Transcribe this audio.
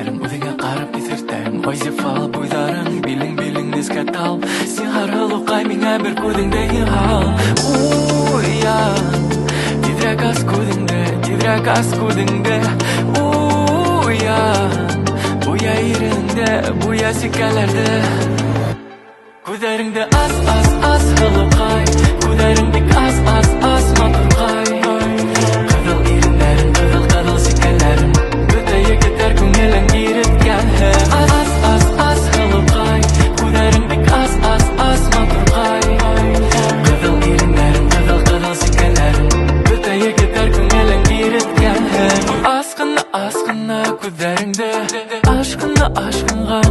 Күзләрем үҙеңә ҡарап иҫертәм. Вазифалы буйҙарың, билең нескә тал. Син һарһылыҡай миңә бер күҙеңдә йығал. Уян, тиҙерәк ас күҙеңде, тиҙерәк ас күҙеңде. Уян, буя иреңдә, буя сикәләрҙе. Күҙҙәреңде ас һылыҡай, күҙҙәрең бик ас матурҡай. Ҡыҙыл ирендәрең, ҡыҙыл сикәләрең, бөтә егеттәр күңелен иреткән. Ас һылыҡай, күҙҙәрең бик ас матурҡай. Ҡыҙыл ирендәрең, ҡыҙыл сикәләрең, бөтә егеттәр күңелен иреткән. Ас ҡына күҙҙәреңде, ашҡынға